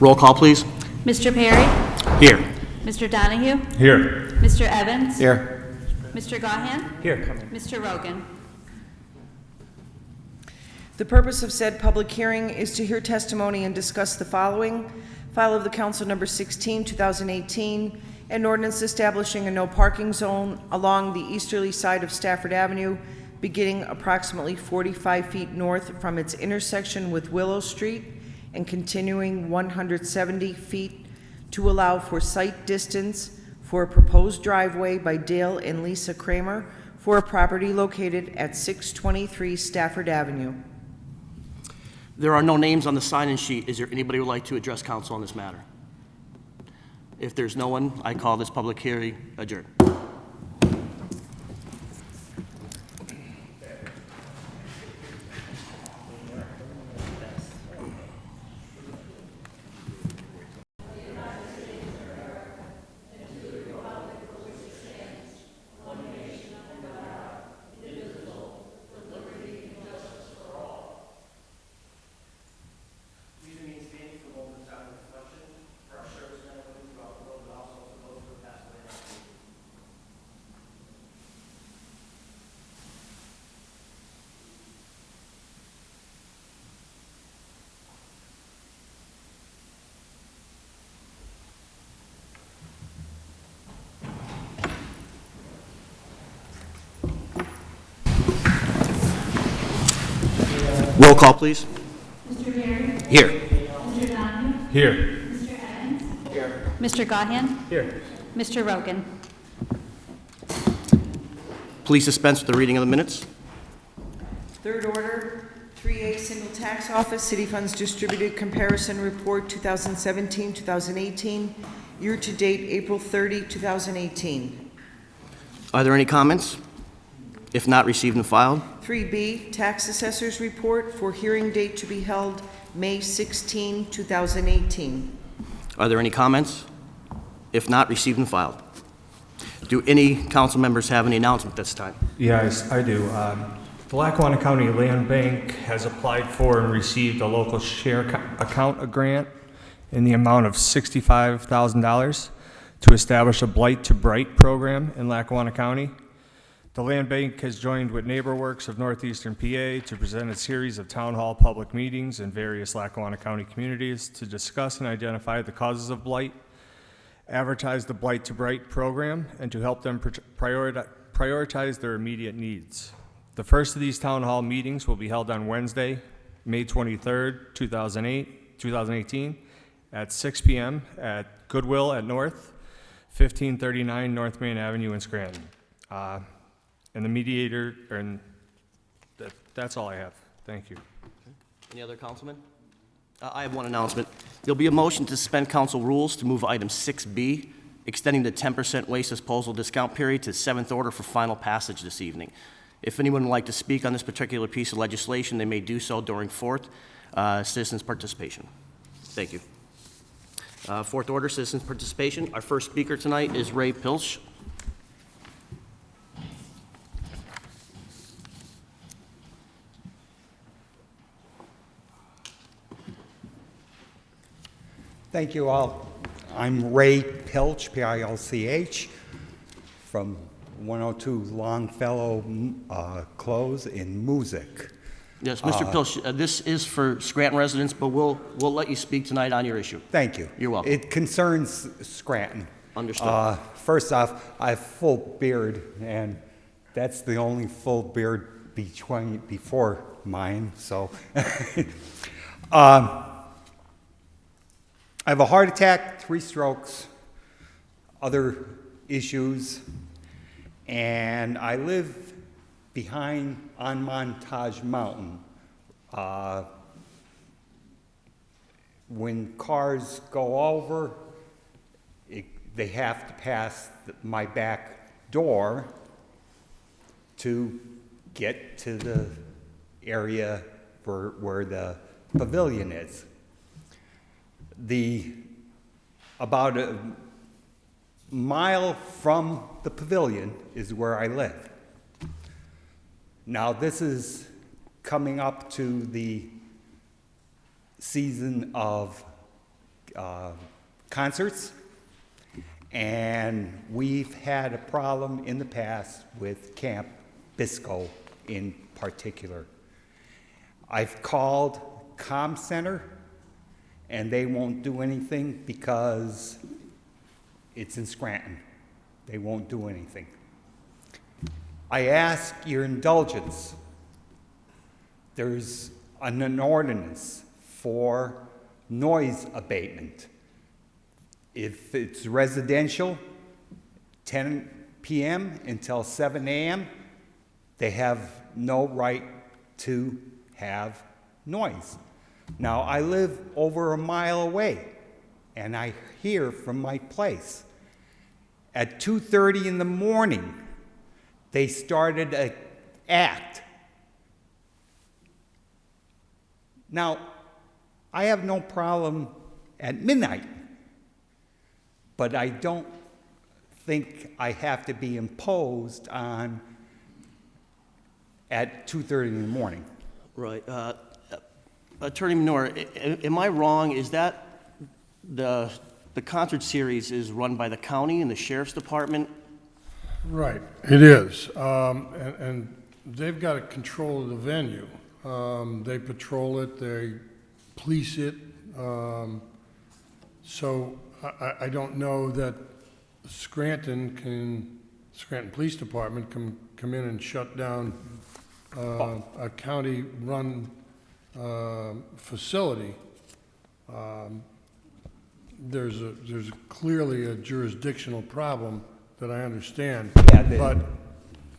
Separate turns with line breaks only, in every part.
Roll call, please.
Mr. Perry?
Here.
Mr. Donahue?
Here.
Mr. Evans?
Here.
Mr. Gahan?
Here.
Mr. Rogan?
The purpose of said public hearing is to hear testimony and discuss the following: file of the Council number 16, 2018, an ordinance establishing a no parking zone along the easterly side of Stafford Avenue, beginning approximately 45 feet north from its intersection with Willow Street and continuing 170 feet to allow for site distance for a proposed driveway by Dale and Lisa Kramer for a property located at 623 Stafford Avenue.
There are no names on the sign-in sheet. Is there anybody who would like to address council on this matter? If there's no one, I call this public hearing adjourned. Roll call, please.
Mr. Perry?
Here.
Mr. Donahue?
Here.
Mr. Evans? Here. Mr. Gahan?
Here.
Mr. Rogan?
Please dispense with the reading of the minutes.
Third order, 3A Single Tax Office, City Funds Distributed Comparison Report 2017-2018, year-to-date April 30, 2018.
Are there any comments? If not, received and filed.
3B Tax Assessor's Report for hearing date to be held May 16, 2018.
Are there any comments? If not, received and filed. Do any council members have any announcement this time?
Yes, I do. The Lackawanna County Land Bank has applied for and received a local share account grant in the amount of $65,000 to establish a Blight to Bright program in Lackawanna County. The Land Bank has joined with NeighborWorks of Northeastern PA to present a series of town hall public meetings in various Lackawanna County communities to discuss and identify the causes of blight, advertise the Blight to Bright program, and to help them prioritize their immediate needs. The first of these town hall meetings will be held on Wednesday, May 23rd, 2018, at 6 p.m. at Goodwill at North, 1539 North Main Avenue in Scranton. And the mediator, and that's all I have. Thank you.
Any other councilman? I have one announcement. There'll be a motion to suspend council rules to move item 6B, extending the 10% waste disposal discount period to 7th order for final passage this evening. If anyone would like to speak on this particular piece of legislation, they may do so during fourth citizens participation. Thank you. Fourth order, citizens participation. Our first speaker tonight is Ray Pilch.
Thank you all. I'm Ray Pilch, P-I-L-C-H, from 102 Longfellow Close in Music.
Yes, Mr. Pilch, this is for Scranton residents, but we'll let you speak tonight on your issue.
Thank you.
You're welcome.
It concerns Scranton.
Understood.
First off, I have full beard, and that's the only full beard before mine, so. I have a heart attack, 3 strokes, other issues, and I live on Montage Mountain. When cars go over, they have to pass my back door to get to the area where the pavilion is. About a mile from the pavilion is where I live. Now this is coming up to the season of concerts, and we've had a problem in the past with Camp Bisco in particular. I've called Com Center, and they won't do anything because it's in Scranton. They won't do anything. I ask your indulgence. There's an ordinance for noise abatement. If it's residential, 10 p.m. until 7 a.m., they have no right to have noise. Now, I live over a mile away, and I hear from my place. At 2:30 in the morning, they started an act. Now, I have no problem at midnight, but I don't think I have to be imposed on at 2:30 in the morning.
Right. Attorney Minor, am I wrong? Is that the concert series is run by the county and the sheriff's department?
Right, it is. And they've got to control the venue. They patrol it, they police it. So I don't know that Scranton Police Department can come in and shut down a county-run facility. There's clearly a jurisdictional problem that I understand.
Yeah,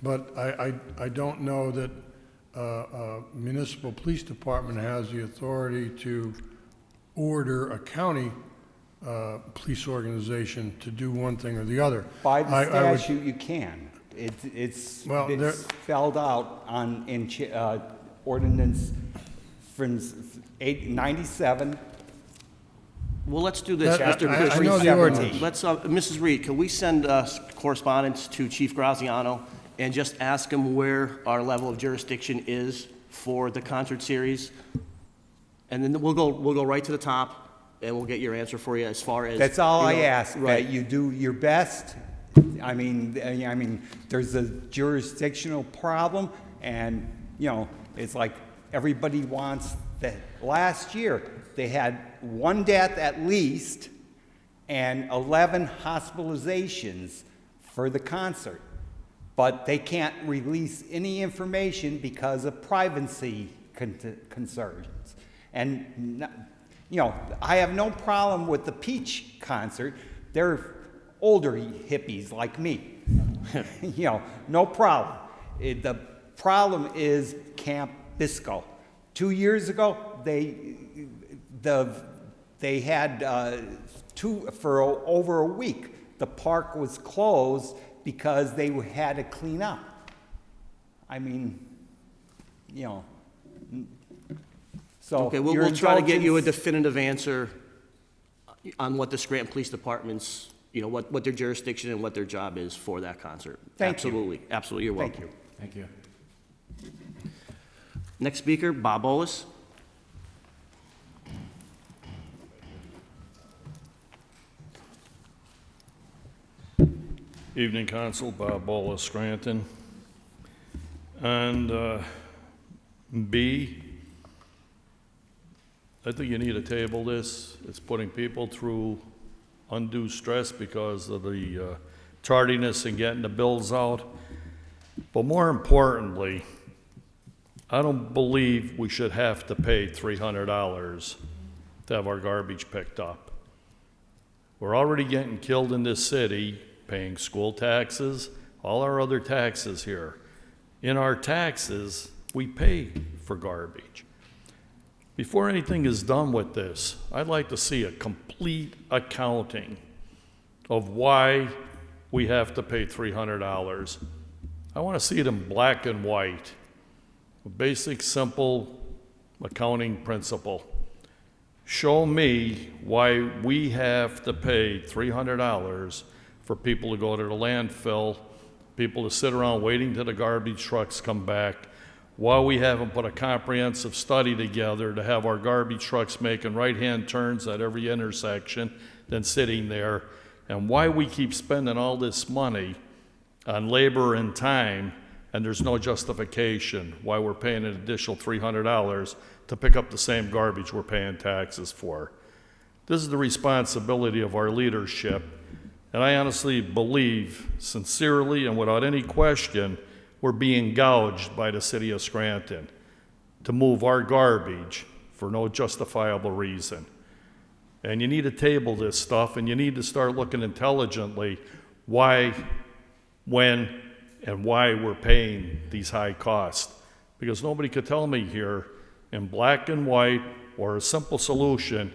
But I don't know that a municipal police department has the authority to order a county police organization to do one thing or the other.
By the
I would-
statute, you can. It's
Well, there-
spelled out in ordinance from 97.
Well, let's do this,
That-
Mr.
I know the
317.
ordinance.
Let's, Mrs. Reed, can we send correspondence to Chief Graziano and just ask him where our level of jurisdiction is for the concert series? And then we'll go right to the top, and we'll get your answer for you as far as.
That's all I
you know,
ask,
Right.
that you do your best. I mean, there's a jurisdictional problem, and, it's like everybody wants that. Last year, they had one death at least and 11 hospitalizations for the concert. But they can't release any information because of privacy concerns. And, I have no problem with the Peach concert. They're older hippies like me. No problem. The problem is Camp Bisco. 2 years ago, they had for over a week, the park was closed because they had to clean up. I mean, so.
Okay,
your
we'll try to get you a
indulgence-
definitive answer on what the Scranton Police Department's, what their jurisdiction and what their job is for that concert.
Thank you.
Absolutely, absolutely, you're welcome.
Thank you.
Thank you.
Next speaker, Bob Bolus.
Evening, Council. Bob Bolus, Scranton. And B, I think you need to table this. It's putting people through undue stress because of the tardiness in getting the bills out. But more importantly, I don't believe we should have to pay $300 to have our garbage picked up. We're already getting killed in this city, paying school taxes, all our other taxes here. In our taxes, we pay for garbage. Before anything is done with this, I'd like to see a complete accounting of why we have to pay $300. I want to see it in black and white, a basic, simple accounting principle. Show me why we have to pay $300 for people to go to the landfill, people to sit around waiting till the garbage trucks come back, why we haven't put a comprehensive study together to have our garbage trucks making right-hand turns at every intersection than sitting there, and why we keep spending all this money on labor and time, and there's no justification why we're paying an additional $300 to pick up the same garbage we're paying taxes for. This is the responsibility of our leadership, and I honestly believe, sincerely and without any question, we're being gouged by the city of Scranton to move our garbage for no justifiable reason. And you need to table this stuff, and you need to start looking intelligently why, when, and why we're paying these high costs. Because nobody could tell me here in black and white or a simple solution,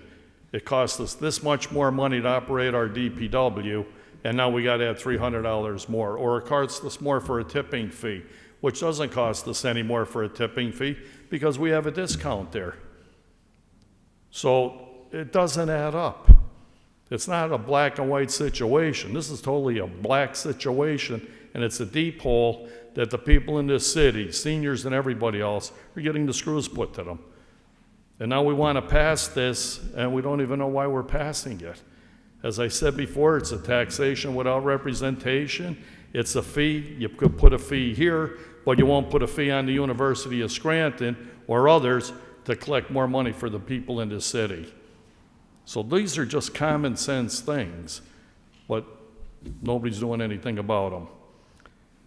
it costs us this much more money to operate our DPW, and now we got to add $300 more. Or it costs us more for a tipping fee, which doesn't cost us any more for a tipping fee because we have a discount there. So it doesn't add up. It's not a black and white situation. This is totally a black situation, and it's a deep hole that the people in this city, seniors and everybody else, are getting the screws put to them. And now we want to pass this, and we don't even know why we're passing it. As I said before, it's a taxation without representation. It's a fee. You could put a fee here, but you won't put a fee on the University of Scranton or others to collect more money for the people in the city. So these are just common sense things, but nobody's doing anything about them.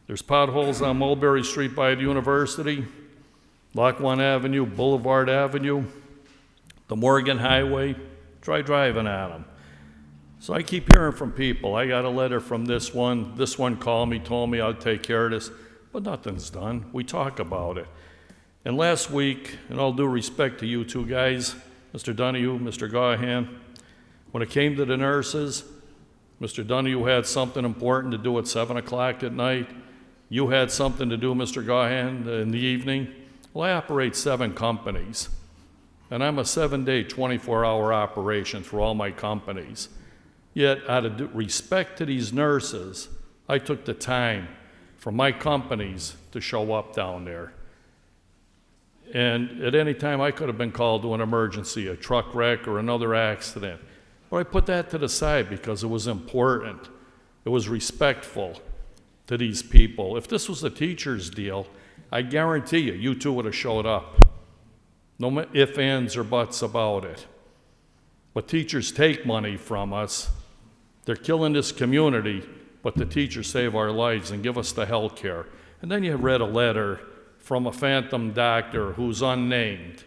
There's potholes on Mulberry Street by the University, Lackawanna Avenue, Boulevard Avenue, the Morgan Highway. Try driving on them. So I keep hearing from people. I got a letter from this one. This one called me, told me I'd take care of this, but nothing's done. We talk about it. And last week, in all due respect to you two guys, Mr. Donahue, Mr. Gahan, when it came to the nurses, Mr. Donahue had something important to do at 7 o'clock at night. You had something to do, Mr. Gahan, in the evening. Well, I operate 7 companies, and I'm a 7-day, 24-hour operation through all my companies. Yet, out of respect to these nurses, I took the time from my companies to show up down there. And at any time, I could have been called to an emergency, a truck wreck or another accident. But I put that to the side because it was important. It was respectful to these people. If this was a teacher's deal, I guarantee you, you two would have showed up. No ifs, ands, or buts about it. But teachers take money from us. They're killing this community, but the teachers save our lives and give us the health care. And then you read a letter from a phantom doctor who's unnamed.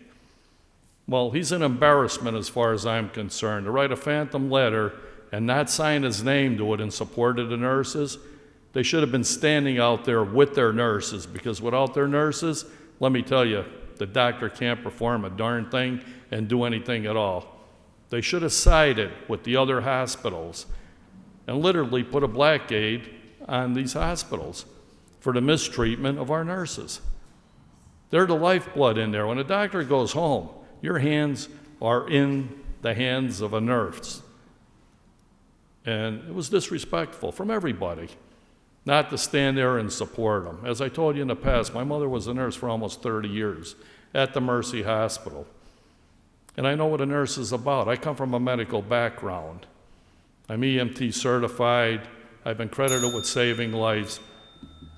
Well, he's an embarrassment as far as I'm concerned. To write a phantom letter and not sign his name to it in support of the nurses, they should have been standing out there with their nurses, because without their nurses, let me tell you, the doctor can't perform a darn thing and do anything at all. They should have sided with the other hospitals and literally put a blackade on these hospitals for the mistreatment of our nurses. They're the lifeblood in there. When a doctor goes home, your hands are in the hands of a nurse. And it was disrespectful from everybody not to stand there and support them. As I told you in the past, my mother was a nurse for almost 30 years at the Mercy Hospital. And I know what a nurse is about. I come from a medical background. I'm EMT certified. I've been credited with saving lives.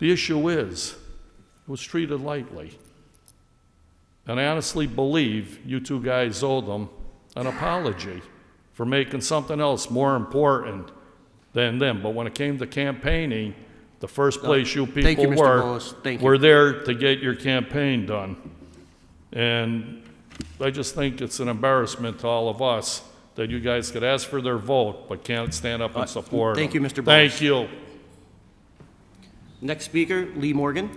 The issue is, it was treated lightly. And I honestly believe you two guys owe them an apology for making something else more important than them. But when it came to campaigning, the first place you
Thank you,
people
Mr. Bowes. Thank you.
were there to get your campaign done. And I just think it's an embarrassment to all of us that you guys could ask for their vote but can't stand up and support
thank
them.
you, Mr. Bowes.
Thank you.
Next speaker, Lee Morgan.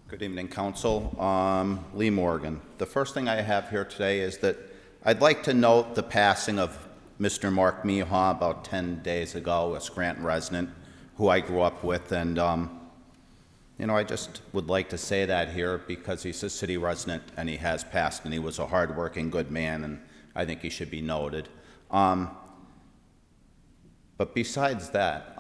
Good evening, Council. Lee Morgan. The first thing I have here today is that I'd like to note the passing of Mr. Mark Meehaw about 10 days ago, a Scranton resident who I grew up with, and You know, I just would like to say that here because he's a city resident and he has passed and he was a hardworking, good man, and I think he should be noted. But besides that,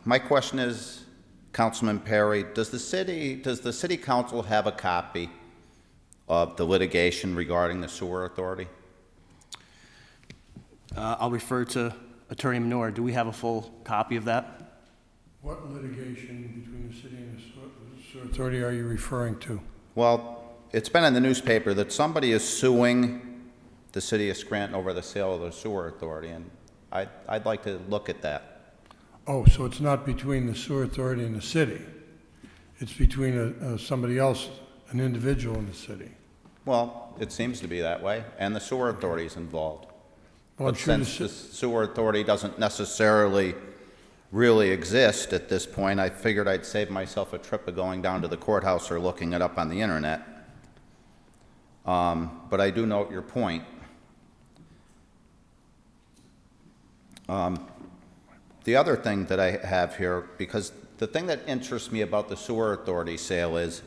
my question is, Councilman Perry, does the city council have a copy of the litigation regarding the sewer authority?
I'll refer to Attorney Menor. Do we have a full copy of that?
What litigation between the city and the sewer authority are you referring to?
Well, it's been in the newspaper that somebody is suing the city of Scranton over the sale of the sewer authority, and I'd like to look at that.
Oh, so it's not between the sewer authority and the city. It's between somebody else, an individual in the city.
Well, it seems to be that way, and the sewer authority is involved.
Well, I'm
But
sure
since the sewer authority doesn't necessarily really exist at this point, I figured I'd save myself a trip of going down to the courthouse or looking it up on the internet. But I do note your point. The other thing that I have here, because the thing that interests me about the sewer authority sale is,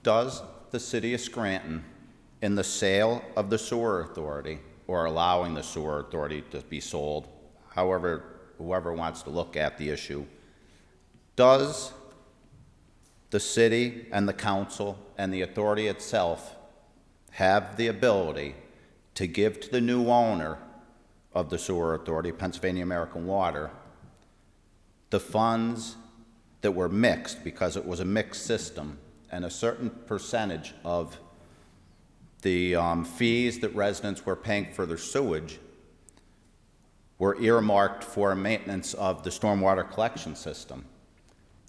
does the city of Scranton, in the sale of the sewer authority, or allowing the sewer authority to be sold, however, whoever wants to look at the issue, does the city and the council and the authority itself have the ability to give to the new owner of the sewer authority, Pennsylvania American Water, the funds that were mixed, because it was a mixed system, and a certain percentage of the fees that residents were paying for their sewage were earmarked for maintenance of the stormwater collection system.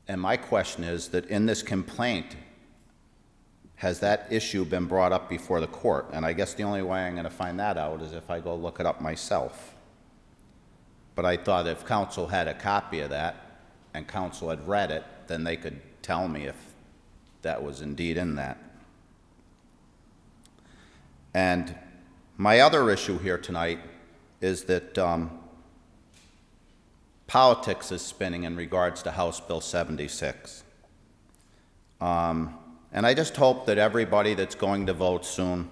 And my question is that in this complaint, has that issue been brought up before the court? And I guess the only way I'm going to find that out is if I go look it up myself. But I thought if council had a copy of that and council had read it, then they could tell me if that was indeed in that. And my other issue here tonight is that politics is spinning in regards to House Bill 76. And I just hope that everybody that's going to vote soon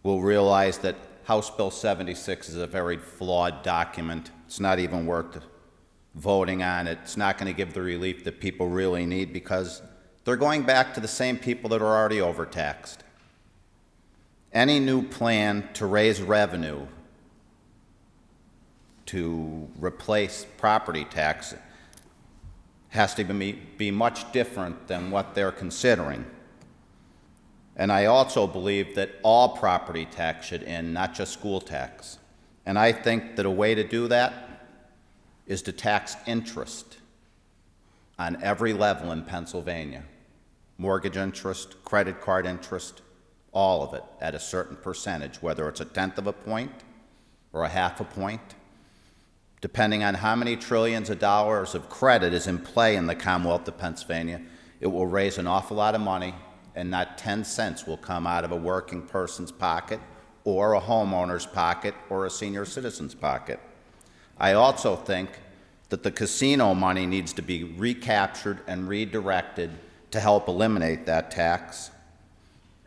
will realize that House Bill 76 is a very flawed document. It's not even worth voting on it. It's not going to give the relief that people really need because they're going back to the same people that are already overtaxed. Any new plan to raise revenue to replace property tax has to be much different than what they're considering. And I also believe that all property tax should end, not just school tax. And I think that a way to do that is to tax interest on every level in Pennsylvania. Mortgage interest, credit card interest, all of it at a certain percentage, whether it's 1/10 of a point or 1/2 a point. Depending on how many trillions of dollars of credit is in play in the Commonwealth of Pennsylvania, it will raise an awful lot of money, and not 10 cents will come out of a working person's pocket or a homeowner's pocket or a senior citizen's pocket. I also think that the casino money needs to be recaptured and redirected to help eliminate that tax.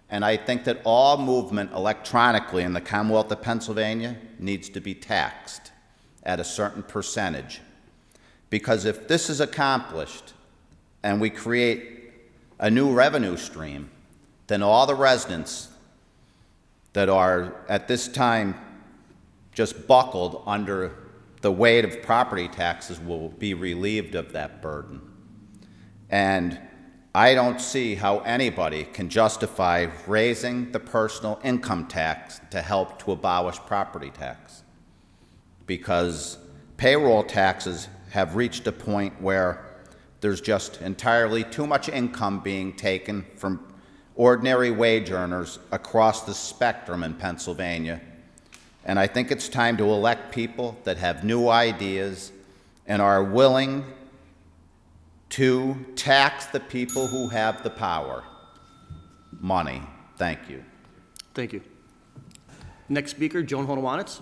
And I think that all movement electronically in the Commonwealth of Pennsylvania needs to be taxed at a certain percentage. Because if this is accomplished and we create a new revenue stream, then all the residents that are at this time just buckled under the weight of property taxes will be relieved of that burden. And I don't see how anybody can justify raising the personal income tax to help to abolish property tax, because payroll taxes have reached a point where there's just entirely too much income being taken from ordinary wage earners across the spectrum in Pennsylvania. And I think it's time to elect people that have new ideas and are willing to tax the people who have the power. Money. Thank you.
Thank you. Next speaker, Joan Honowanitz.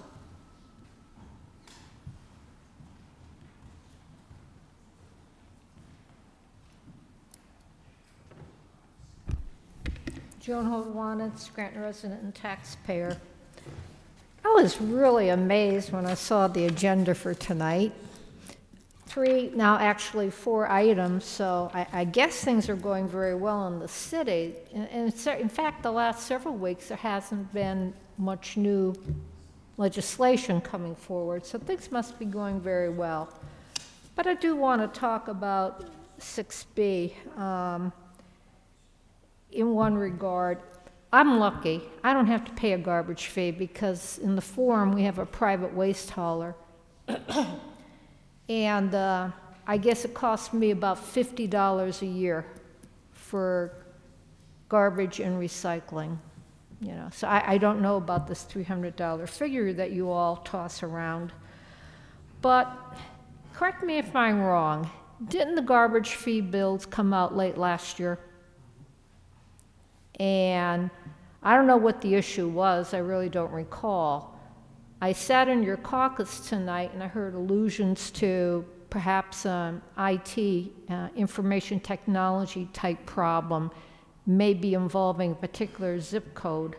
Joan Hovland, Scranton resident and taxpayer. I was really amazed when I saw the agenda for tonight. 4 items, so I guess things are going very well in the city. And in fact, the last several weeks, there hasn't been much new legislation coming forward, so things must be going very well. But I do want to talk about 6B in one regard. I'm lucky. I don't have to pay a garbage fee because in the Forum, we have a private waste hauler. And I guess it costs me about $50 a year for garbage and recycling. You know, so I don't know about this $300 figure that you all toss around. But correct me if I'm wrong, didn't the garbage fee bills come out late last year? And I don't know what the issue was, I really don't recall. I sat in your caucus tonight and I heard allusions to perhaps an IT, information technology type problem, maybe involving a particular zip code.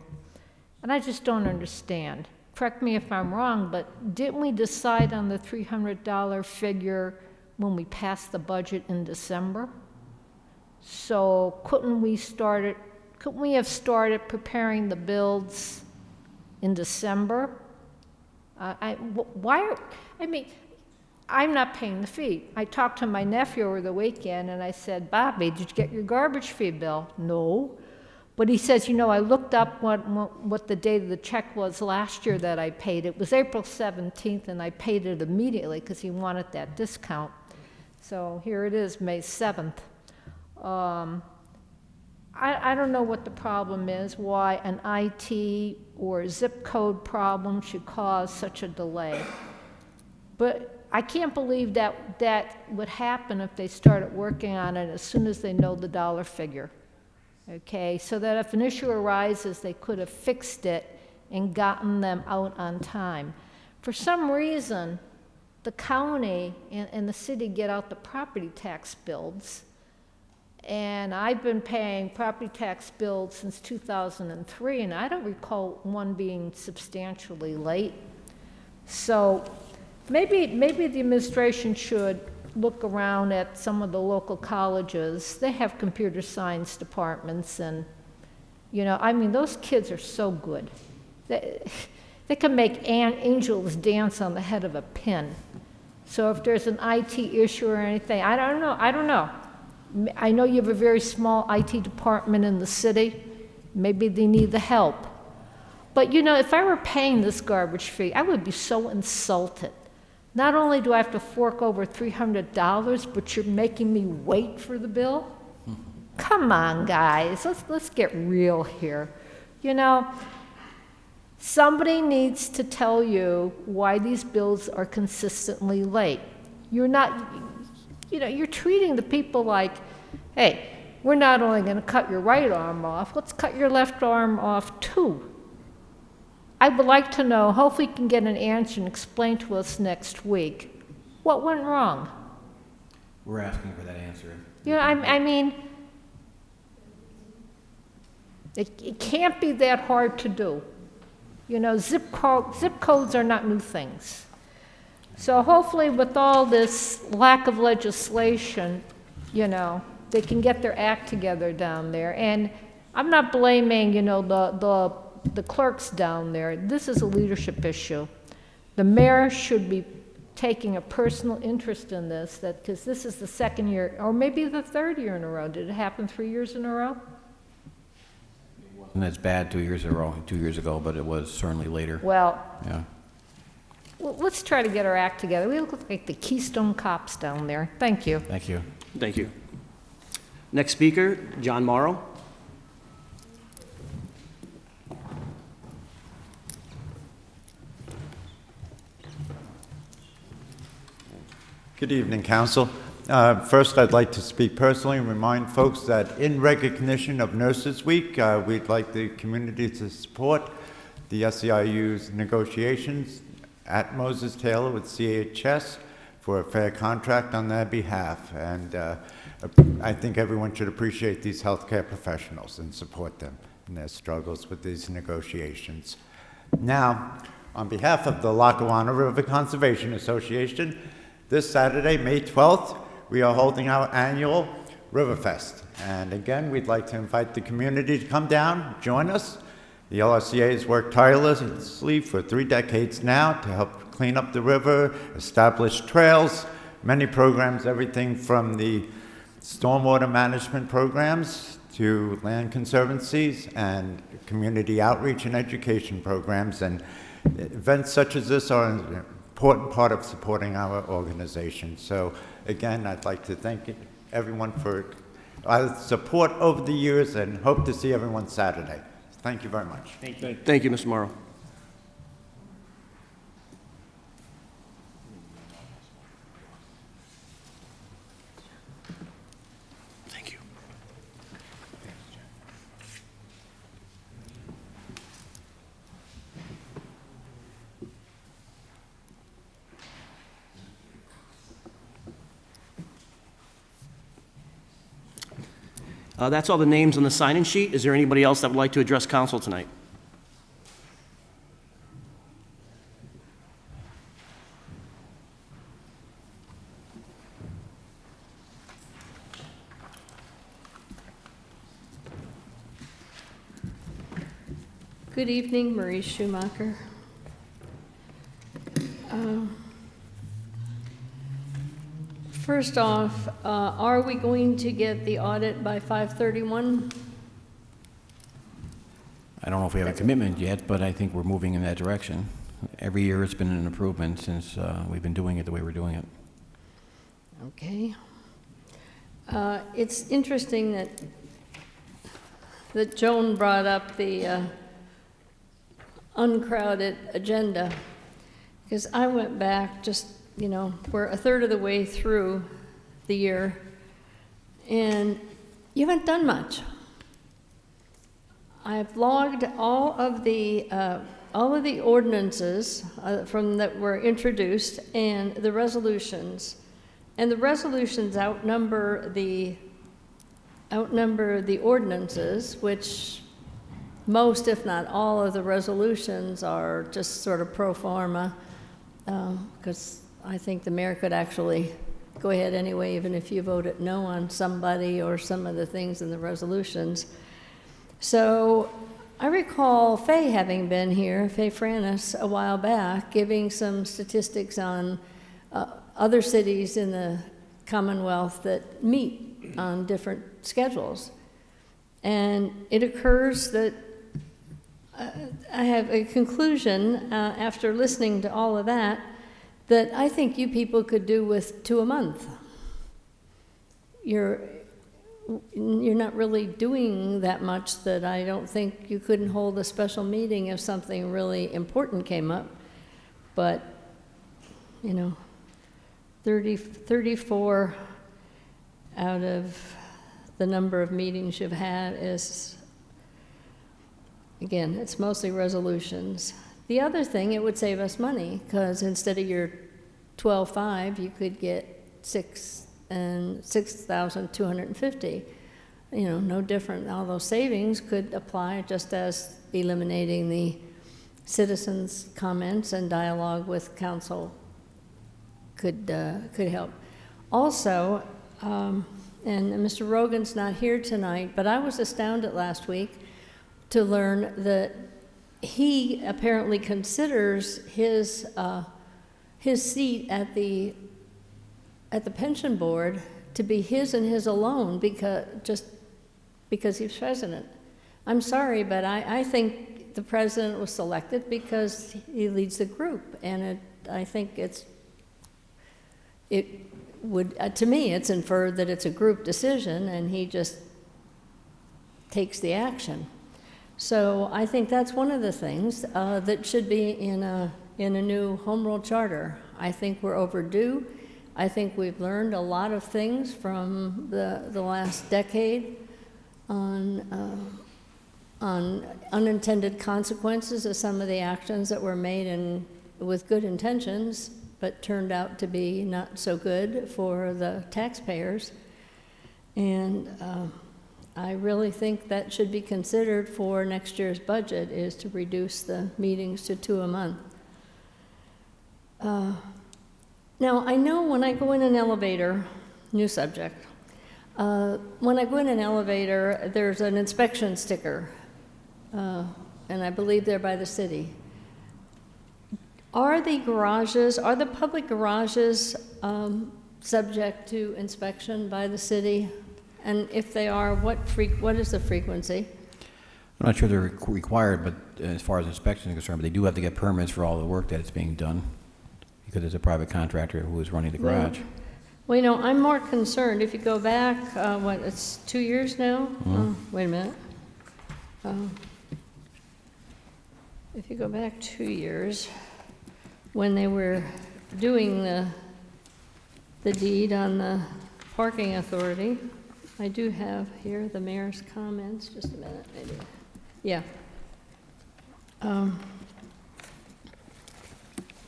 And I just don't understand. Correct me if I'm wrong, but didn't we decide on the $300 figure when we passed the budget in December? So couldn't we have started preparing the bills in December? I'm not paying the fee. I talked to my nephew over the weekend and I said, Bobby, did you get your garbage fee bill? No. But he says, you know, I looked up what the date of the check was last year that I paid. It was April 17th and I paid it immediately because he wanted that discount. So here it is, May 7th. I don't know what the problem is, why an IT or zip code problem should cause such a delay. But I can't believe that would happen if they started working on it as soon as they know the dollar figure. Okay, so that if an issue arises, they could have fixed it and gotten them out on time. For some reason, the county and the city get out the property tax bills. And I've been paying property tax bills since 2003, and I don't recall one being substantially late. So maybe the administration should look around at some of the local colleges. They have computer science departments, and, you know, I mean, those kids are so good. They can make angels dance on the head of a pin. So if there's an IT issue or anything, I don't know. I know you have a very small IT department in the city. Maybe they need the help. But, you know, if I were paying this garbage fee, I would be so insulted. Not only do I have to fork over $300, but you're making me wait for the bill? Come on, guys, let's get real here. You know, somebody needs to tell you why these bills are consistently late. You're not, you know, you're treating the people like, hey, we're not only going to cut your right arm off, let's cut your left arm off too. I would like to know, hopefully you can get an answer and explain to us next week, what went wrong?
We're asking for that answer.
You know, I mean, it can't be that hard to do. You know, zip codes are not new things. So hopefully with all this lack of legislation, you know, they can get their act together down there. And I'm not blaming, you know, the clerks down there. This is a leadership issue. The mayor should be taking a personal interest in this, because this is the second year, or maybe the third year in a row. Did it happen 3 years in a row?
It wasn't as bad 2 years ago, but it was certainly later.
Well,
Yeah.
well, let's try to get our act together. We look like the Keystone Cops down there. Thank you.
Thank you.
Thank you. Next speaker, John Morrow.
Good evening, Council. First, I'd like to speak personally and remind folks that in recognition of Nurses Week, we'd like the community to support the SEIU's negotiations at Moses Taylor with CHS for a fair contract on their behalf. And I think everyone should appreciate these healthcare professionals and support them. in their struggles with these negotiations. Now, on behalf of the Lackawanna River Conservation Association, this Saturday, May 12th, we are holding our annual Riverfest. And again, we'd like to invite the community to come down, join us. The LRCA has worked tirelessly for 3 decades now to help clean up the river, establish trails, many programs, everything from the stormwater management programs to land conservancies and community outreach and education programs. And events such as this are an important part of supporting our organization. So again, I'd like to thank everyone for support over the years and hope to see everyone Saturday. Thank you very much.
Thank you, Mr. Morrow. Thank you. That's all the names on the sign-in sheet. Is there anybody else that would like to address council tonight?
Good evening, Marie Schumacher. First off, are we going to get the audit by 5/31?
I don't know if we have a commitment yet, but I think we're moving in that direction. Every year it's been an improvement since we've been doing it the way we're doing it.
Okay. It's interesting that Joan brought up the uncrowded agenda, because I went back just, we're a third of the way through the year, and you haven't done much. I've logged all of the ordinances from that were introduced and the resolutions, and the resolutions outnumber the ordinances, which most, if not all, of the resolutions are just sort of pro forma, because I think the mayor could actually go ahead anyway, even if you voted no on somebody or some of the things in the resolutions. So I recall Faye having been here, Faye Franis, a while back, giving some statistics on other cities in the Commonwealth that meet on different schedules. And it occurs that I have a conclusion after listening to all of that I think you people could do with 2 a month. You're not really doing that much that I don't think you couldn't hold a special meeting if something really important came up. But, 34 out of the number of meetings you've had is, again, it's mostly resolutions. The other thing, it would save us money, because instead of your 12.5, you could get 6,250. No different. All those savings could apply just as eliminating the citizens' comments and dialogue with council could help. Also, and Mr. Rogan's not here tonight, but I was astounded last week to learn that he apparently considers his seat at the pension board to be his and his alone because he's president. I'm sorry, but I think the president was selected because he leads the group, and I think to me, it's inferred that it's a group decision, and he just takes the action. So I think that's one of the things that should be in a new home rule charter. I think we're overdue. I think we've learned a lot of things from the last decade on unintended consequences of some of the actions that were made with good intentions, but turned out to be not so good for the taxpayers. And I really think that should be considered for next year's budget, is to reduce the meetings to 2 a month. Now, I know when I go in an elevator, new subject, when I go in an elevator, there's an inspection sticker, and I believe they're by the city. Are the public garages subject to inspection by the city? And if they are, what is the frequency?
I'm not sure they're required, but as far as inspection is concerned, but they do have to get permits for all the work that is being done, because it's a private contractor who is running the garage.
Well, you know, I'm more concerned, if you go back, it's 2 years now? Wait a minute. If you go back 2 years, when they were doing the deed on the parking authority, I do have here the mayor's comments, just a minute, maybe. Yeah.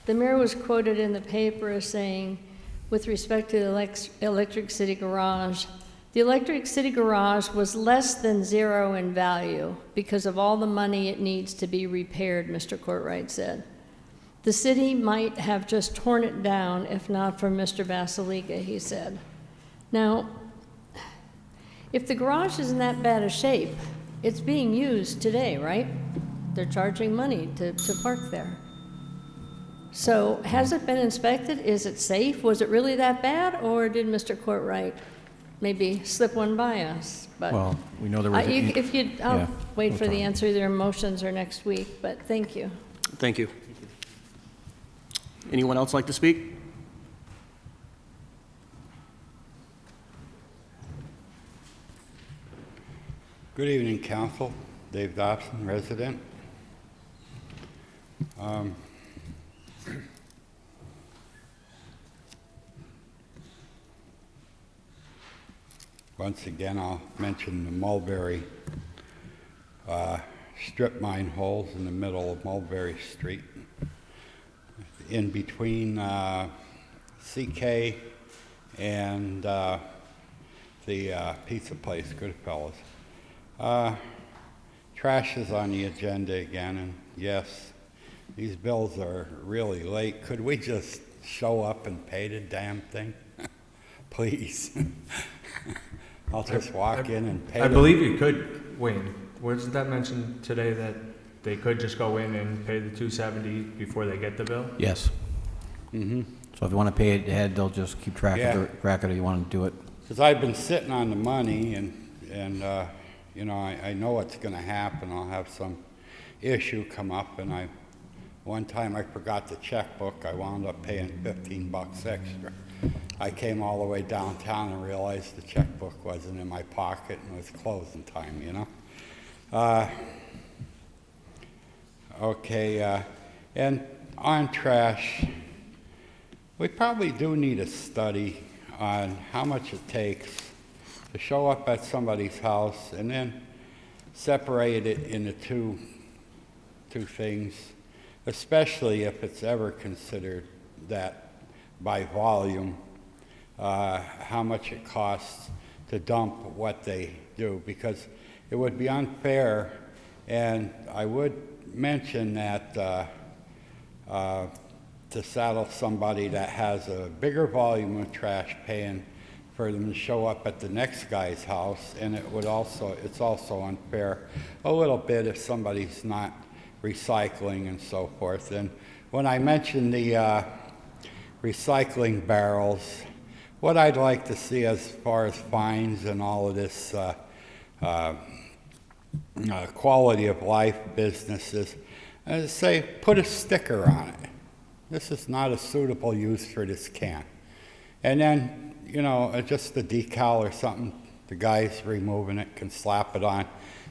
The mayor was quoted in the paper as saying, with respect to the Electric City Garage, the Electric City Garage was less than zero in value because of all the money it needs to be repaired, Mr. Courtwright said. The city might have just torn it down if not for Mr. Basilica, he said. Now, if the garage is in that bad a shape, it's being used today, right? They're charging money to park there. So has it been inspected? Is it safe? Was it really that bad? Or did Mr. Courtwright maybe slip one by us? But
Well, we know there was...
I'll wait for the answer, either motions or next week, but thank you.
Thank you. Anyone else like to speak?
Good evening, Council. Dave Dobson, resident. Once again, I'll mention the Mulberry strip mine holes in the middle of Mulberry Street, in between CK and the pizza place, Goodfellas. Trash is on the agenda again, and yes, these bills are really late. Could we just show up and pay the damn thing? Please. I'll just walk in and pay.
I believe you could, Wayne. Wasn't that mentioned today that they could just go in and pay the $270 before they get the bill?
Yes.
Mm-hmm.
So if you want to pay it ahead, they'll just keep track of it, or you want to do it.
Because I've been sitting on the money, and you know, I know what's going to happen. I'll have some issue come up, and one time I forgot the checkbook. I wound up paying $15 extra. I came all the way downtown and realized the checkbook wasn't in my pocket and it was closing time, you know. And on trash, we probably do need a study on how much it takes to show up at somebody's house and then separate it into two things, especially if it's ever considered that by volume, how much it costs to dump what they do, because it would be unfair. And I would mention that to saddle somebody that has a bigger volume of trash paying for them to show up at the next guy's house, and it's also unfair a little bit if somebody's not recycling and so forth. And when I mentioned the recycling barrels, what I'd like to see as far as fines and all of this quality of life businesses, say put a sticker on it. This is not a suitable use for this can. And then, you know, just a decal or something, the guys removing it can slap it on.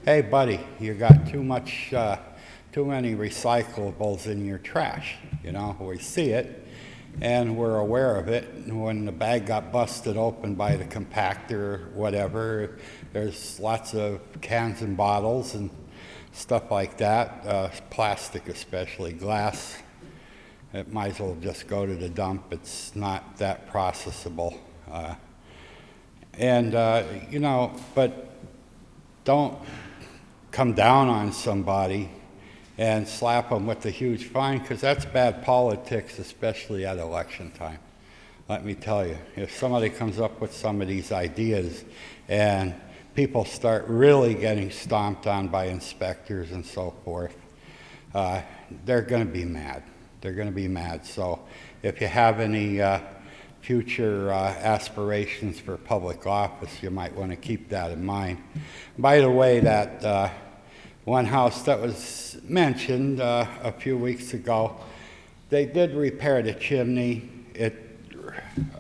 Hey buddy, you got too many recyclables in your trash. You know, we see it and we're aware of it. And when the bag got busted open by the compactor or whatever, there's lots of cans and bottles and stuff like that, plastic especially, glass. It might as well just go to the dump. It's not that processable. You know, but don't come down on somebody and slap them with a huge fine, because that's bad politics, especially at election time. Let me tell you, if somebody comes up with some of these ideas and people start really getting stomped on by inspectors and so forth, they're going to be mad. They're going to be mad. So if you have any future aspirations for public office, you might want to keep that in mind. By the way, that one house that was mentioned a few weeks ago, they did repair the chimney. It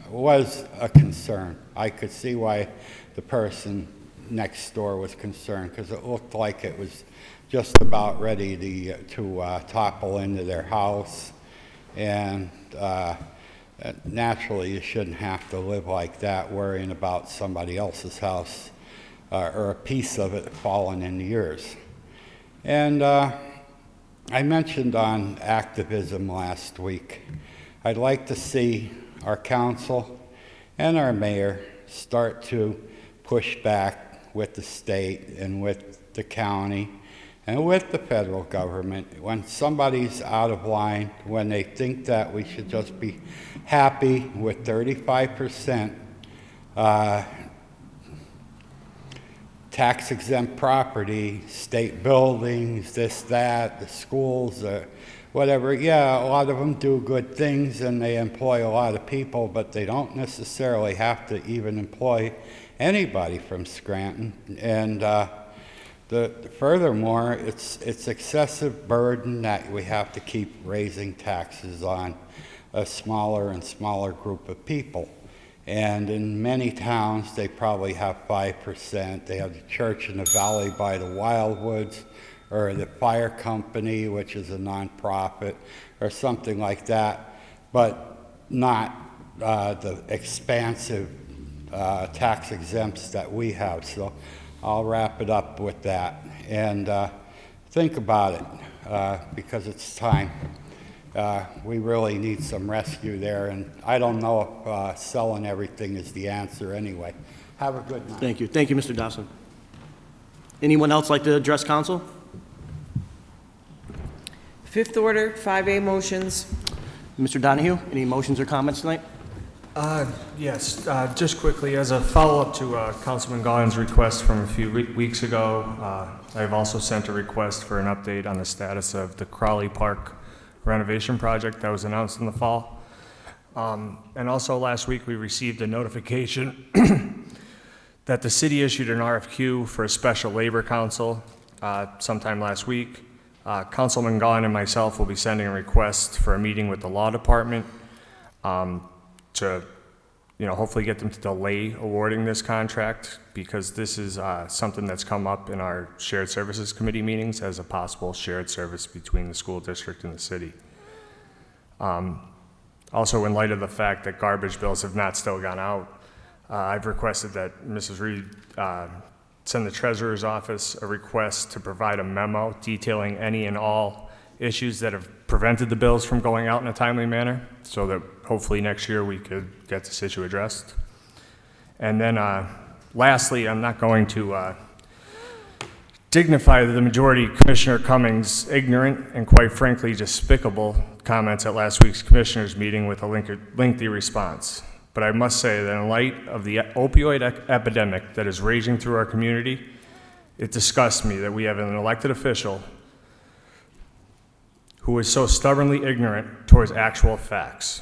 was a concern. I could see why the person next door was concerned, because it looked like it was just about ready to topple into their house. And naturally, you shouldn't have to live like that, worrying about somebody else's house or a piece of it falling into yours. And I mentioned on activism last week, I'd like to see our council and our mayor start to push back with the state and with the county and with the federal government when somebody's out of line, when they think that we should just be happy with 35% tax-exempt property, state buildings, this, that, the schools, whatever. Yeah, a lot of them do good things and they employ a lot of people, but they don't necessarily have to even employ anybody from Scranton. And furthermore, it's excessive burden that we have to keep raising taxes on a smaller and smaller group of people. And in many towns, they probably have 5%. They have the church in the valley by the Wildwoods, or the fire company, which is a nonprofit, or something like that, but not the expansive tax exempts that we have. So I'll wrap it up with that. And think about it, because it's time. We really need some rescue there, and I don't know if selling everything is the answer anyway. Have a good night.
Thank you. Thank you, Mr. Dawson. Anyone else like to address council?
Fifth order, 5A motions.
Mr. Donahue, any motions or comments tonight?
Yes, just quickly, as a follow-up to Councilman Gaughan's request from a few weeks ago, I've also sent a request for an update on the status of the Crowley Park renovation project that was announced in the fall. And also last week, we received a notification that the city issued an RFQ for a special labor council sometime last week. Councilman Gaughan and myself will be sending a request for a meeting with the law department to, hopefully get them to delay awarding this contract, because this is something that's come up in our shared services committee meetings as a possible shared service between the school district and the city. Also, in light of the fact that garbage bills have not still gone out, I've requested that Mrs. Reed send the treasurer's office a request to provide a memo detailing any and all issues that have prevented the bills from going out in a timely manner, so that hopefully next year we could get this issue addressed. And then lastly, I'm not going to dignify the majority Commissioner Cummings' ignorant and quite frankly despicable comments at last week's commissioners meeting with a lengthy response. But I must say that in light of the opioid epidemic that is raging through our community, it disgusts me that we have an elected official who is so stubbornly ignorant towards actual facts.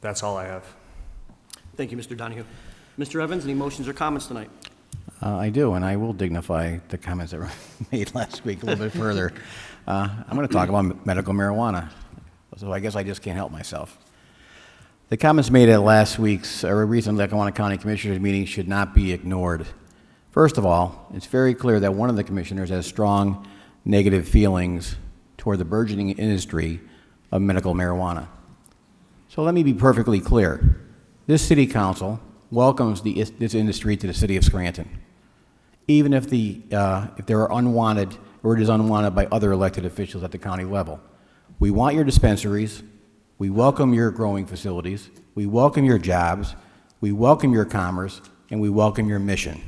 That's all I have.
Thank you, Mr. Donahue. Mr. Evans, any motions or comments tonight?
I do, and I will dignify the comments that were made last week a little bit further. I'm going to talk about medical marijuana, so I guess I just can't help myself. The comments made at last week's recent Lackawanna County Commissioners meeting should not be ignored. First of all, it's very clear that one of the commissioners has strong negative feelings toward the burgeoning industry of medical marijuana. So let me be perfectly clear. This city council welcomes this industry to the city of Scranton, even if there are unwanted, or it is unwanted by other elected officials at the county level. We want your dispensaries. We welcome your growing facilities. We welcome your jobs. We welcome your commerce, and we welcome your mission.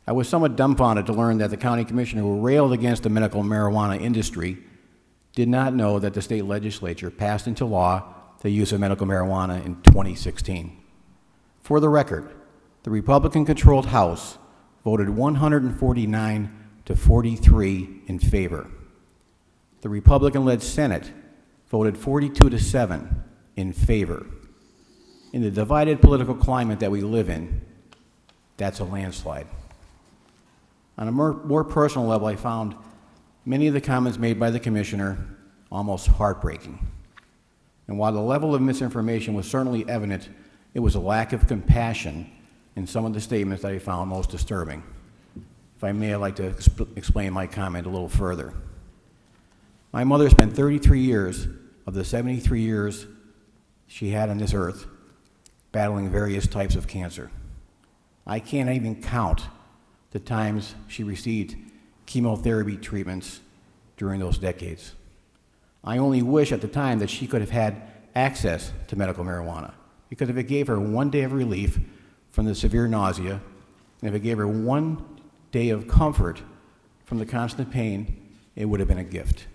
I was somewhat dumbfounded to learn that the county commissioner who railed against the medical marijuana industry did not know that the state legislature passed into law the use of medical marijuana in 2016. For the record, the Republican-controlled House voted 149 to 43 in favor. The Republican-led Senate voted 42 to 7 in favor. In the divided political climate that we live in, that's a landslide. On a more personal level, I found many of the comments made by the commissioner almost heartbreaking. And while the level of misinformation was certainly evident, it was a lack of compassion in some of the statements that I found most disturbing. If I may, I'd like to explain my comment a little further. My mother spent 33 years of the 73 years she had on this earth battling various types of cancer. I can't even count the times she received chemotherapy treatments during those decades. I only wish at the time that she could have had access to medical marijuana, because if it gave her one day of relief from the severe nausea, and if it gave her one day of comfort from the constant pain, it would have been a gift.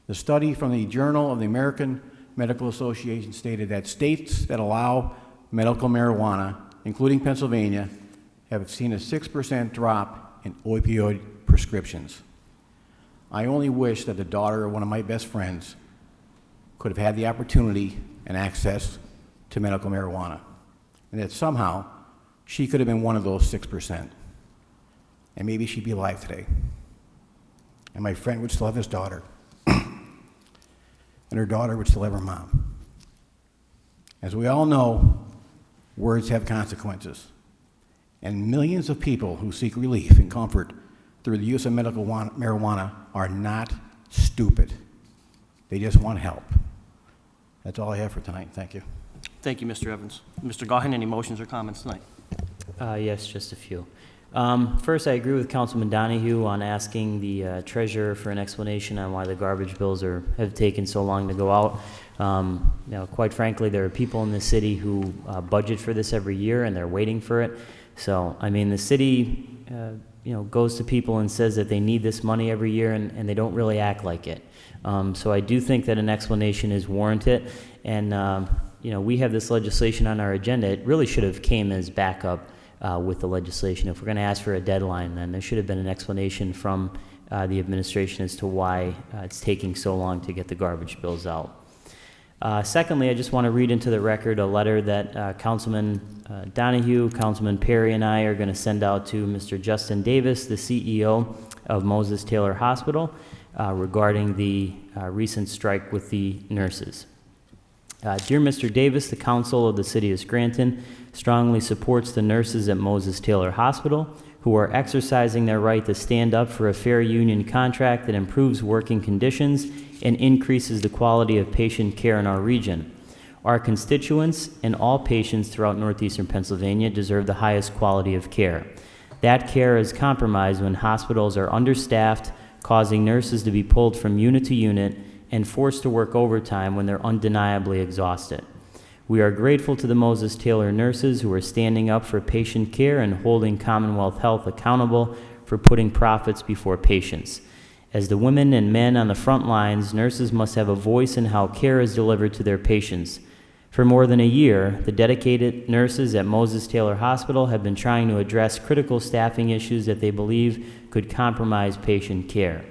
The study from the Journal of the American Medical Association stated that states that allow medical marijuana, including Pennsylvania, have seen a 6% drop in opioid prescriptions. I only wish that the daughter of one of my best friends could have had the opportunity and access to medical marijuana, and that somehow she could have been one of those 6%. And maybe she'd be alive today. And my friend would still have his daughter. And her daughter would still have her mom. As we all know, words have consequences. And millions of people who seek relief and comfort through the use of medical marijuana are not stupid. They just want help. That's all I have for tonight. Thank you.
Thank you, Mr. Evans. Mr. Gahan, any motions or comments tonight?
Yes, just a few. First, I agree with Councilman Donahue on asking the treasurer for an explanation on why the garbage bills have taken so long to go out. Quite frankly, there are people in the city who budget for this every year, and they're waiting for it. So, I mean, the city, goes to people and says that they need this money every year, and they don't really act like it. So I do think that an explanation is warranted, and we have this legislation on our agenda. It really should have came as backup with the legislation. If we're going to ask for a deadline, then there should have been an explanation from the administration as to why it's taking so long to get the garbage bills out. Secondly, I just want to read into the record a letter that Councilman Donahue, Councilman Perry, and I are going to send out to Mr. Justin Davis, the CEO of Moses Taylor Hospital, regarding the recent strike with the nurses. Dear Mr. Davis, the Council of the City of Scranton strongly supports the nurses at Moses Taylor Hospital who are exercising their right to stand up for a fair union contract that improves working conditions and increases the quality of patient care in our region. Our constituents and all patients throughout northeastern Pennsylvania deserve the highest quality of care. That care is compromised when hospitals are understaffed, causing nurses to be pulled from unit to unit and forced to work overtime when they're undeniably exhausted. We are grateful to the Moses Taylor nurses who are standing up for patient care and holding Commonwealth Health accountable for putting profits before patients. As the women and men on the front lines, nurses must have a voice in how care is delivered to their patients. For more than a year, the dedicated nurses at Moses Taylor Hospital have been trying to address critical staffing issues that they believe could compromise patient care.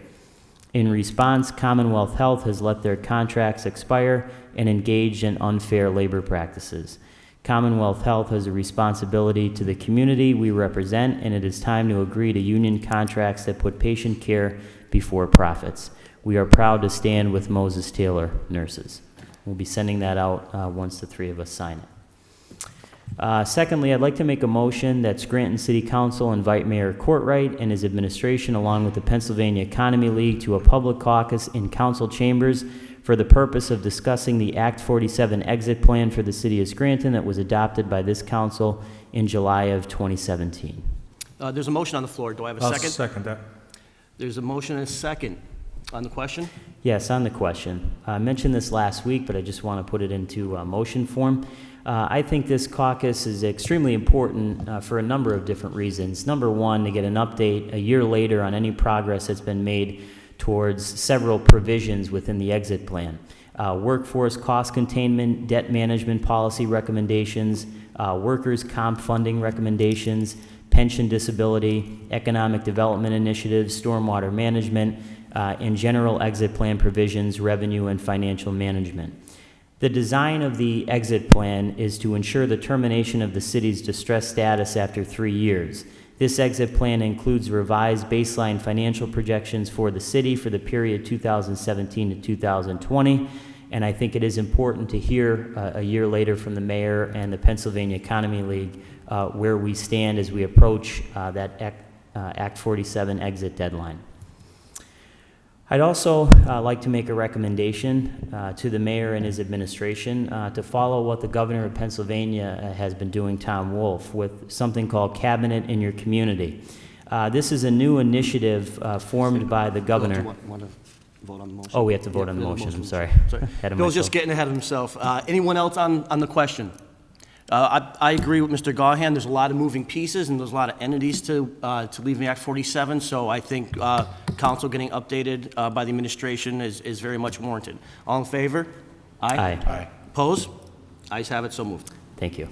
In response, Commonwealth Health has let their contracts expire and engaged in unfair labor practices. Commonwealth Health has a responsibility to the community we represent, and it is time to agree to union contracts that put patient care before profits. We are proud to stand with Moses Taylor nurses. We'll be sending that out once the three of us sign it. Secondly, I'd like to make a motion that Scranton City Council invite Mayor Courtwright and his administration, along with the Pennsylvania Economy League, to a public caucus in council chambers for the purpose of discussing the Act 47 exit plan for the city of Scranton that was adopted by this council in July of 2017.
There's a motion on the floor. Do I have a
I'll
second?
second that.
There's a motion and a second. On the question?
Yes, on the question. I mentioned this last week, but I just want to put it into motion form. I think this caucus is extremely important for a number of different reasons. Number one, to get an update a year later on any progress that's been made towards several provisions within the exit plan. Workforce cost containment, debt management policy recommendations, workers' comp funding recommendations, pension disability, economic development initiatives, stormwater management, and general exit plan provisions, revenue, and financial management. The design of the exit plan is to ensure the termination of the city's distressed status after 3 years. This exit plan includes revised baseline financial projections for the city for the period 2017 to 2020, and I think it is important to hear a year later from the mayor and the Pennsylvania Economy League where we stand as we approach that Act 47 exit deadline. I'd also like to make a recommendation to the mayor and his administration to follow what the governor of Pennsylvania has been doing, Tom Wolf, with something called Cabinet in Your Community. This is a new initiative formed by the governor.
Want to vote on the motion?
Oh, we have to vote on the
Yeah,
motion. I'm sorry. Ahead of
Bill's
myself.
just getting ahead of himself. Anyone else on the question? I agree with Mr. Gahan. There's a lot of moving pieces and there's a lot of entities to leave in Act 47, so I think council getting updated by the administration is very much warranted. All in favor? Aye.
Aye.
Opposed? Ayes have it, so moved.
Thank you.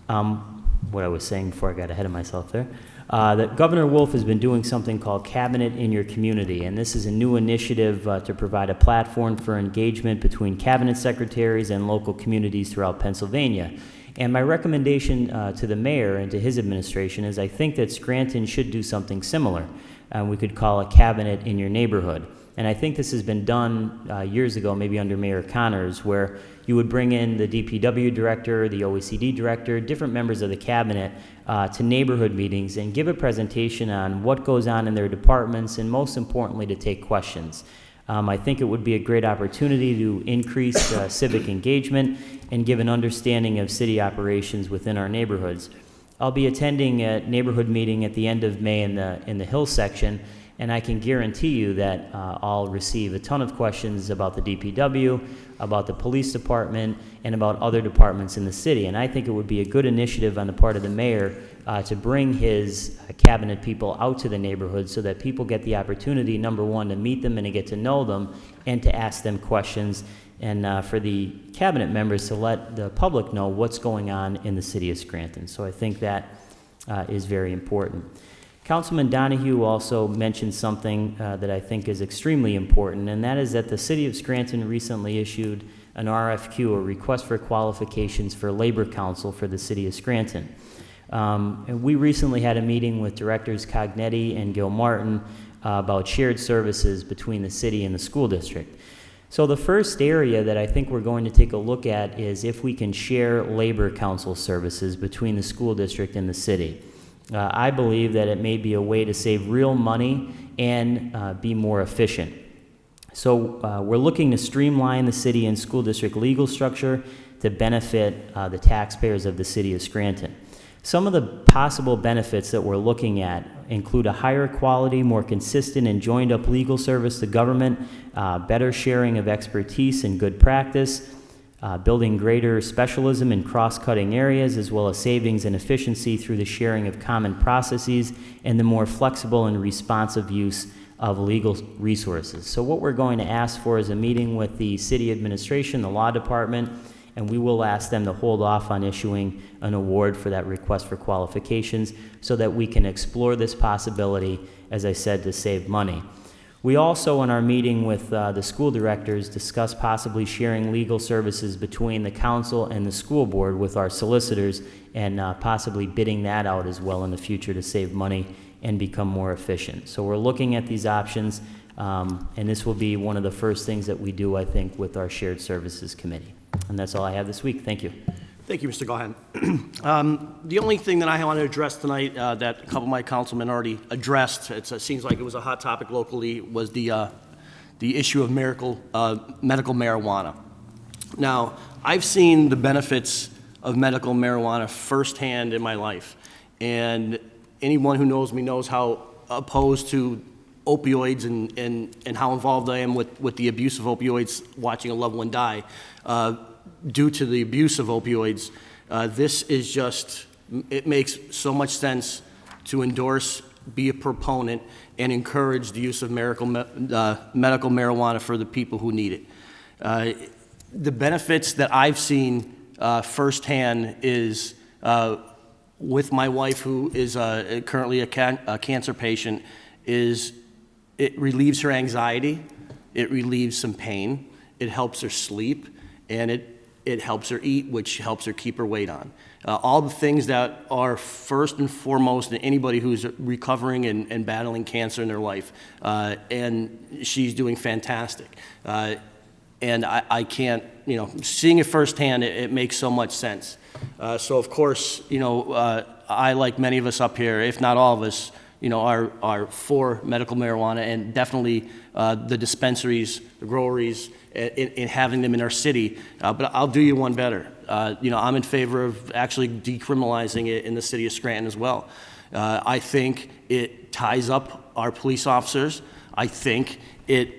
What I was saying before I got ahead of myself there, that Governor Wolf has been doing something called Cabinet in Your Community, and this is a new initiative to provide a platform for engagement between cabinet secretaries and local communities throughout Pennsylvania. And my recommendation to the mayor and to his administration is I think that Scranton should do something similar. We could call a cabinet in your neighborhood. And I think this has been done years ago, maybe under Mayor Connors, where you would bring in the DPW director, the OECD director, different members of the cabinet to neighborhood meetings and give a presentation on what goes on in their departments and most importantly to take questions. I think it would be a great opportunity to increase civic engagement and give an understanding of city operations within our neighborhoods. I'll be attending a neighborhood meeting at the end of May in the Hill section, and I can guarantee you that I'll receive a ton of questions about the DPW, about the police department, and about other departments in the city. And I think it would be a good initiative on the part of the mayor to bring his cabinet people out to the neighborhood so that people get the opportunity, number one, to meet them and to get to know them and to ask them questions, and for the cabinet members to let the public know what's going on in the city of Scranton. So I think that is very important. Councilman Donahue also mentioned something that I think is extremely important, and that is that the city of Scranton recently issued an RFQ, a request for qualifications for labor council for the city of Scranton. And we recently had a meeting with directors Cognetti and Gil Martin about shared services between the city and the school district. So the first area that I think we're going to take a look at is if we can share labor council services between the school district and the city. I believe that it may be a way to save real money and be more efficient. So we're looking to streamline the city and school district legal structure to benefit the taxpayers of the city of Scranton. Some of the possible benefits that we're looking at include a higher quality, more consistent and joined up legal service to government, better sharing of expertise and good practice, building greater specialism in cross-cutting areas, as well as savings and efficiency through the sharing of common processes and the more flexible and responsive use of legal resources. So what we're going to ask for is a meeting with the city administration, the law department, and we will ask them to hold off on issuing an award for that request for qualifications so that we can explore this possibility, as I said, to save money. We also, in our meeting with the school directors, discussed possibly sharing legal services between the council and the school board with our solicitors and possibly bidding that out as well in the future to save money and become more efficient. So we're looking at these options, and this will be one of the first things that we do, I think, with our Shared Services Committee. And that's all I have this week. Thank you.
Thank you, Mr. Gahan. The only thing that I want to address tonight that a couple of my councilmen already addressed, it seems like it was a hot topic locally, was the issue of medical marijuana. Now, I've seen the benefits of medical marijuana firsthand in my life, and anyone who knows me knows how opposed to opioids and how involved I am with the abuse of opioids, watching a loved one die. due to the abuse of opioids, this is just, it makes so much sense to endorse, be a proponent, and encourage the use of medical marijuana for the people who need it. The benefits that I've seen firsthand is with my wife, who is currently a cancer patient, is it relieves her anxiety, it relieves some pain, it helps her sleep, and it helps her eat, which helps her keep her weight on. All the things that are first and foremost in anybody who's recovering and battling cancer in their life. And she's doing fantastic. And I can't, you know, seeing it firsthand, it makes so much sense. So of course, you know, I, like many of us up here, if not all of us, you know, are for medical marijuana, and definitely the dispensaries, the groweries, in having them in our city. But I'll do you one better. You know, I'm in favor of actually decriminalizing it in the city of Scranton as well. I think it ties up our police officers. I think it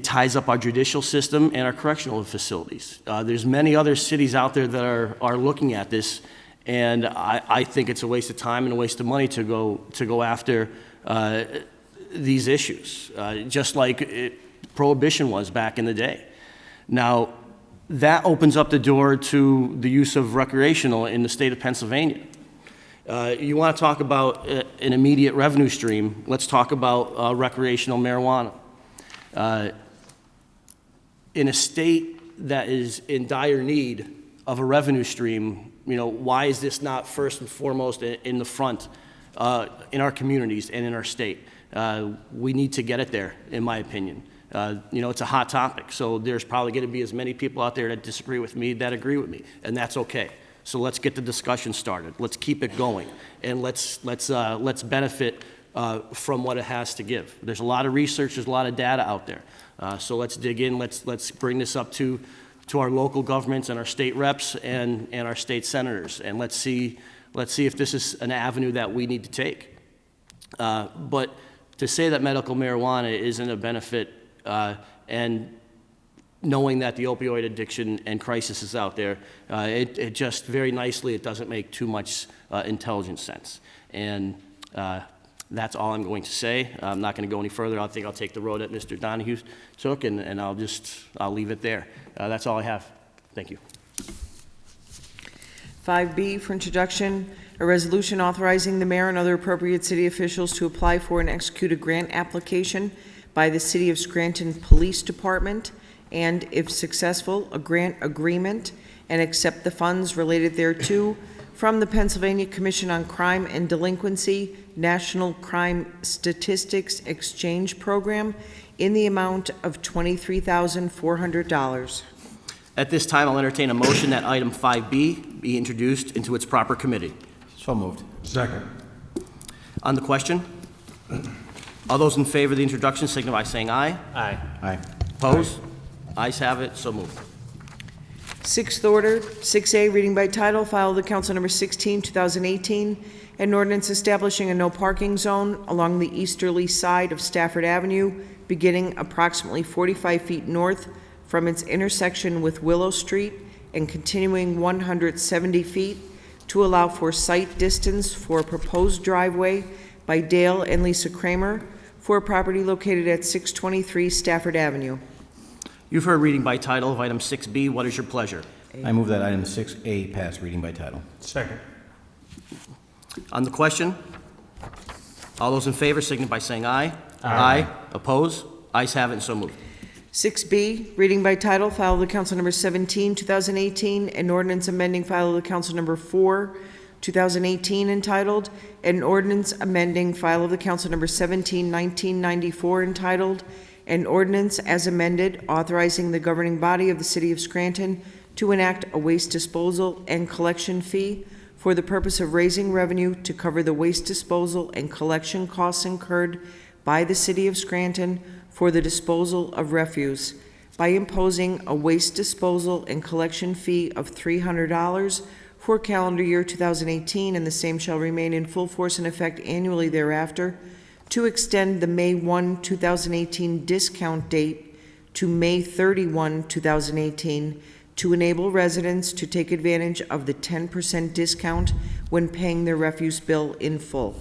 ties up our judicial system and our correctional facilities. There's many other cities out there that are looking at this, and I think it's a waste of time and a waste of money to go after these issues, just like Prohibition was back in the day. Now, that opens up the door to the use of recreational in the state of Pennsylvania. You want to talk about an immediate revenue stream, let's talk about recreational marijuana. In a state that is in dire need of a revenue stream, you know, why is this not first and foremost in the front in our communities and in our state? We need to get it there, in my opinion. You know, it's a hot topic, so there's probably going to be as many people out there that disagree with me that agree with me, and that's okay. So let's get the discussion started. Let's keep it going, and let's benefit from what it has to give. There's a lot of research, there's a lot of data out there. So let's dig in. Let's bring this up to our local governments and our state reps and our state senators, and let's see if this is an avenue that we need to take. But to say that medical marijuana isn't a benefit, and knowing that the opioid addiction and crisis is out there, it just very nicely, it doesn't make too much intelligent sense. And that's all I'm going to say. I'm not going to go any further. I think I'll take the road that Mr. Donahue took, and I'll leave it there. That's all I have. Thank you.
5B for introduction, a resolution authorizing the mayor and other appropriate city officials to apply for and execute a grant application by the City of Scranton Police Department, and if successful, a grant agreement, and accept the funds related thereto from the Pennsylvania Commission on Crime and Delinquency National Crime Statistics Exchange Program in the amount of $23,400.
At this time, I'll entertain a motion that item 5B be introduced into its proper committee.
So moved.
Second.
On the question, all those in favor of the introduction signify by saying aye.
Aye.
Aye.
Opposed? Ayes have it, so moved.
Sixth order, 6A, reading by title, file of the council number 16, 2018, an ordinance establishing a no parking zone along the easterly side of Stafford Avenue, beginning approximately 45 feet north from its intersection with Willow Street and continuing 170 feet to allow for sight distance for a proposed driveway by Dale and Lisa Kramer for a property located at 623 Stafford Avenue.
You've heard reading by title of item 6B. What is your pleasure?
I move that item 6A pass reading by title.
Second.
On the question, all those in favor signify by saying aye.
Aye.
Opposed? Ayes have it, and so moved.
6B, reading by title, file of the council number 17, 2018, an ordinance amending file of the council number 4, 2018, entitled, an ordinance amending file of the council number 17, 1994, entitled, an ordinance as amended authorizing the governing body of the city of Scranton to enact a waste disposal and collection fee for the purpose of raising revenue to cover the waste disposal and collection costs incurred by the city of Scranton for the disposal of refuse by imposing a waste disposal and collection fee of $300 for calendar year 2018, and the same shall remain in full force and effect annually thereafter, to extend the May 1, 2018 discount date to May 31, 2018, to enable residents to take advantage of the 10% discount when paying their refuse bill in full.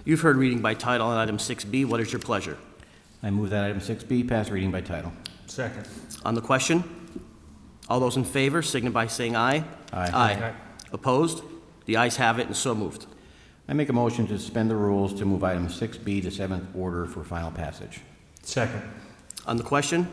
You've heard reading by title on item 6B. What is your pleasure?
I move that item 6B pass reading by title.
Second.
On the question, all those in favor signify by saying aye.
Aye.
Aye. Opposed? The ayes have it and so moved.
I make a motion to suspend the rules to move item 6B to seventh order for final passage.
Second.
On the question,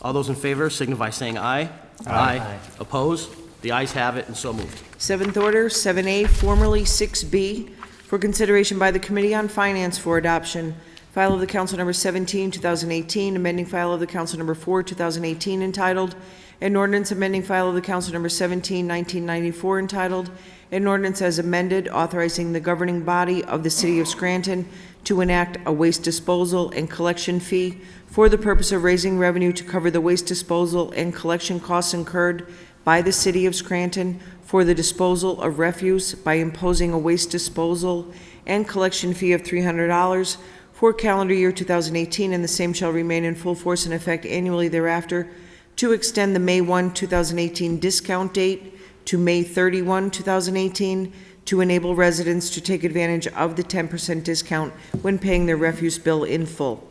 all those in favor signify by saying aye.
Aye.
Opposed? The ayes have it and so moved.
Seventh order, 7A, formerly 6B, for consideration by the Committee on Finance for adoption. File of the Council Number 17, 2018, amending file of the Council Number 4, 2018, entitled, an ordinance amending file of the Council Number 17, 1994, entitled, an ordinance as amended authorizing the governing body of the City of Scranton to enact a waste disposal and collection fee for the purpose of raising revenue to cover the waste disposal and collection costs incurred by the City of Scranton for the disposal of refuse by imposing a waste disposal and collection fee of $300 for calendar year 2018, and the same shall remain in full force and effect annually thereafter, to extend the May 1, 2018 discount date to May 31, 2018, to enable residents to take advantage of the 10% discount when paying their refuse bill in full.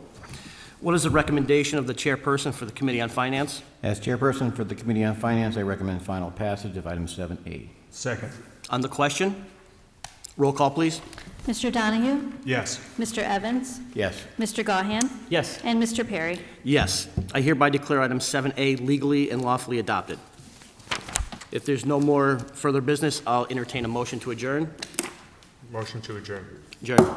What is the recommendation of the chairperson for the Committee on Finance?
As chairperson for the Committee on Finance, I recommend final passage of item 7A.
Second.
On the question, roll call, please.
Mr. Donahue?
Yes.
Mr. Evans?
Yes.
Mr. Gahan?
Yes.
And Mr. Perry?
Yes. I hereby declare item 7A legally and lawfully adopted. If there's no more further business, I'll entertain a motion to adjourn.
Motion to adjourn.
Adjourn.